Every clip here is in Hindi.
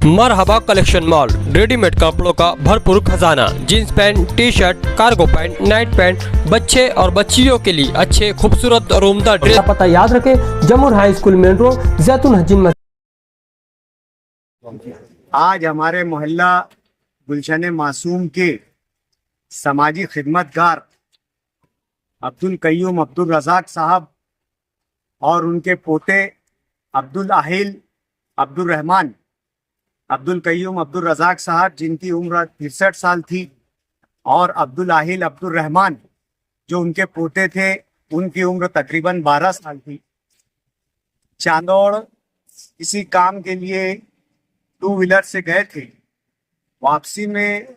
मरहबा कलेक्शन मॉल, रेडीमेड कपड़ों का भरपूर खजाना। Jeans pant, T shirt, cargo pant, night pant, बच्चे और बच्चियों के लिए अच्छे खूबसूरत और उम्दा ड्रेस। पता याद रखें, जमुर हाई स्कूल मेन रोड, जैतून हजीन। आज हमारे मोहल्ला गुलशन मासूम के समाजी खिदमतगार अब्दुल कय्यूम अब्दुल रज़ाक साहब और उनके पोते अब्दुल आहिल अब्दुल रहमान अब्दुल कय्यूम अब्दुल रज़ाक साहब, जिनकी उम्र 63 साल थी, और अब्दुल आहिल अब्दुल रहमान जो उनके पोते थे, उनकी उम्र तकरीबन 12 साल थी। चांदौड़ किसी काम के लिए 2 व्हीलर से गए थे। वापसी में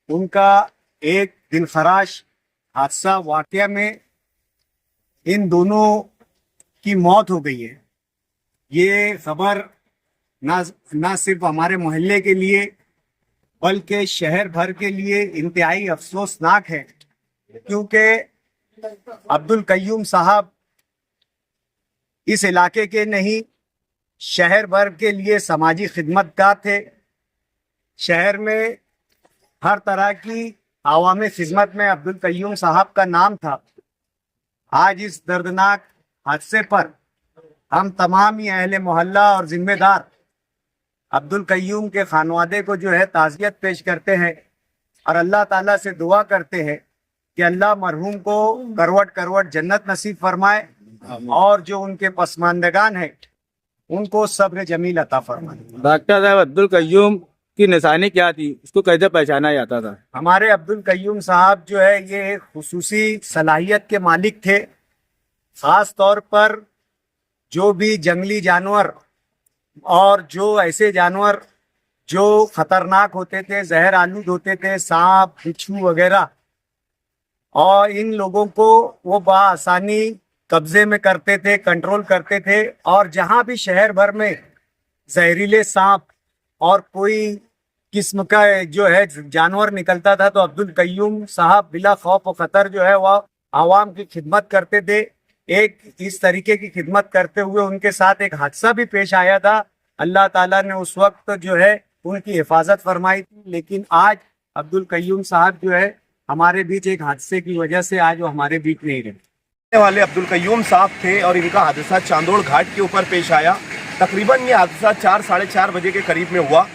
उनका एक दिन खराश हादसा वाक़या में इन दोनों की मौत हो गई है। ये खबर ना सिर्फ हमारे मोहल्ले के लिए बल्कि शहर भर के लिए इंतहाई अफसोसनाक है, क्योंकि अब्दुल कय्यूम साहब इस इलाके के नहीं, शहर भर के लिए समाजी खिदमतगार थे। शहर में हर तरह की आवामी खिदमत में अब्दुल कय्यूम साहब का नाम था। आज इस दर्दनाक हादसे पर हम तमाम ही अहले मोहल्ला और जिम्मेदार अब्दुल कय्यूम के खानवादे को जो है ताज़ियत पेश करते हैं और अल्लाह ताला से दुआ करते हैं कि अल्लाह मरहूम को करवट करवट जन्नत नसीब फरमाए और जो उनके पसमानदगान हैं उनको सब्र जमील अता फरमाए। डॉक्टर साहब, अब्दुल कय्यूम की निशानी क्या थी, उसको कैसे पहचाना जाता था? हमारे अब्दुल कय्यूम साहब जो है ये एक खुसूसी सलाहियत के मालिक थे। ख़ास तौर पर जो भी जंगली जानवर और जो ऐसे जानवर जो खतरनाक होते थे, जहर आलूद होते थे, सांप, बिच्छू वगैरह, और इन लोगों को वो बआसानी कब्जे में करते थे, कंट्रोल करते थे। और जहाँ भी शहर भर में जहरीले सांप और कोई किस्म का जो है जानवर निकलता था, तो अब्दुल कय्यूम साहब बिला खौफ व खतर जो है वह आवाम की खिदमत करते थे। एक इस तरीके की खिदमत करते हुए उनके साथ एक हादसा भी पेश आया था। अल्लाह ताला ने उस वक्त जो है उनकी हिफाजत फरमाई थी, लेकिन आज अब्दुल कय्यूम साहब जो है हमारे बीच एक हादसे की वजह से आज वो हमारे बीच नहीं रहे। वाले अब्दुल कय्यूम साहब थे और इनका हादसा चांदोड़ घाट के ऊपर पेश आया। तकरीबन ये हादसा 4 साढ़े 4 बजे के करीब में हुआ।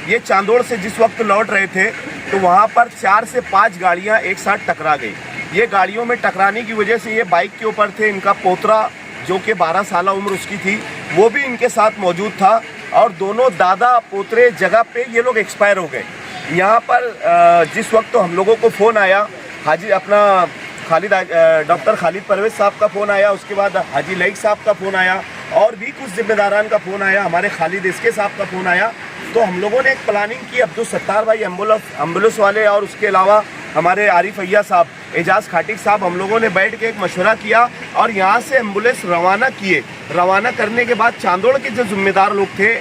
ये चांदोड़ से जिस वक्त लौट रहे थे तो वहाँ पर 4 से 5 गाड़ियाँ एक साथ टकरा गई। ये गाड़ियों में टकराने की वजह से ये बाइक के ऊपर थे, इनका पोतरा जो कि 12 साल उम्र उसकी थी वो भी इनके साथ मौजूद था, और दोनों दादा पोतरे जगह पे ये लोग एक्सपायर हो गए। यहाँ पर जिस वक्त तो हम लोगों को फ़ोन आया, डॉक्टर खालिद परवेज साहब का फ़ोन आया, उसके बाद हाजी लईक साहब का फ़ोन आया और भी कुछ जिम्मेदारान का फ़ोन आया, हमारे खालिद इसके साहब का फ़ोन आया। तो हम लोगों ने एक प्लानिंग की, अब्दुल सत्तार भाई एम्बुलेंस वाले और उसके अलावा हमारे आरिफ अय्या साहब, एजाज़ खाटिक साहब, हम लोगों ने बैठ के एक मशवरा किया और यहाँ से एम्बुलेंस रवाना किए। रवाना करने के बाद चांदोड़ के जो जिम्मेदार लोग थे,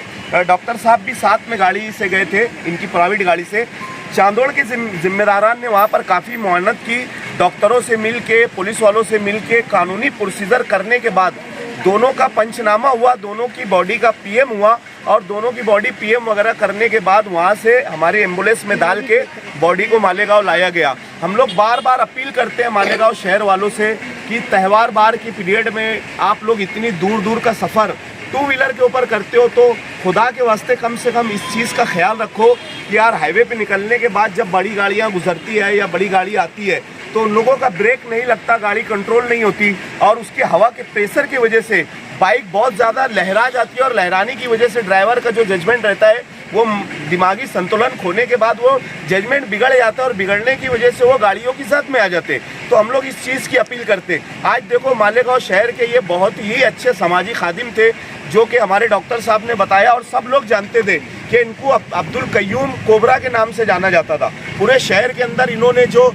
डॉक्टर साहब भी साथ में गाड़ी से गए थे, इनकी प्राइवेट गाड़ी से। चांदोड़ के जिम्मेदारान ने वहाँ पर काफ़ी मुआनत की, डॉक्टरों से मिल के, पुलिस वालों से मिल के कानूनी प्रोसीजर करने के बाद दोनों का पंचनामा हुआ, दोनों की बॉडी का पीएम हुआ, और दोनों की बॉडी पीएम वगैरह करने के बाद वहाँ से हमारी एम्बुलेंस में डाल के बॉडी को मालेगांव लाया गया। हम लोग बार बार अपील करते हैं मालेगांव शहर वालों से कि त्यौहार बार की पीरियड में आप लोग इतनी दूर दूर का सफ़र 2 व्हीलर के ऊपर करते हो, तो खुदा के वास्ते कम से कम इस चीज़ का ख्याल रखो कि यार हाईवे पे निकलने के बाद जब बड़ी गाड़ियाँ गुजरती है या बड़ी गाड़ी आती है तो उन लोगों का ब्रेक नहीं लगता, गाड़ी कंट्रोल नहीं होती, और उसके हवा के प्रेशर की वजह से बाइक बहुत ज़्यादा लहरा जाती है, और लहराने की वजह से ड्राइवर का जो जजमेंट रहता है वो दिमागी संतुलन खोने के बाद वो जजमेंट बिगड़ जाता है, और बिगड़ने की वजह से वो गाड़ियों की जद में आ जाते। तो हम लोग इस चीज़ की अपील करते। आज देखो मालेगांव शहर के ये बहुत ही अच्छे समाजी खादिम थे, जो कि हमारे डॉक्टर साहब ने बताया और सब लोग जानते थे कि इनको अब्दुल कय्यूम कोबरा के नाम से जाना जाता था। पूरे शहर के अंदर इन्होंने जो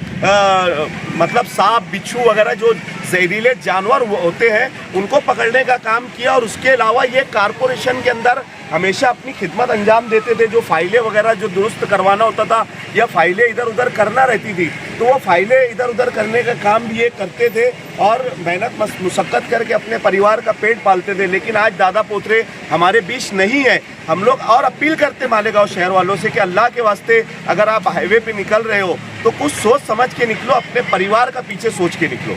मतलब सांप, बिच्छू वगैरह जो जहरीले जानवर होते हैं उनको पकड़ने का काम किया, और उसके अलावा ये कारपोरेशन के अंदर हमेशा अपनी खिदमत अंजाम देते थे। जो फाइलें वगैरह जो दुरुस्त करवाना होता था या फाइलें इधर उधर करना रहती थी तो वो फाइलें इधर उधर करने का काम भी ये करते थे और मेहनत मुशक्क़त करके अपने परिवार का पेट पालते थे। लेकिन आज दादा पोतरे हमारे बीच नहीं है। हम लोग और अपील करते मालेगांव शहर वालों से कि अल्लाह के वास्ते अगर आप हाईवे पे निकल रहे हो तो कुछ सोच समझ के निकलो, अपने परिवार का पीछे सोच के निकलो।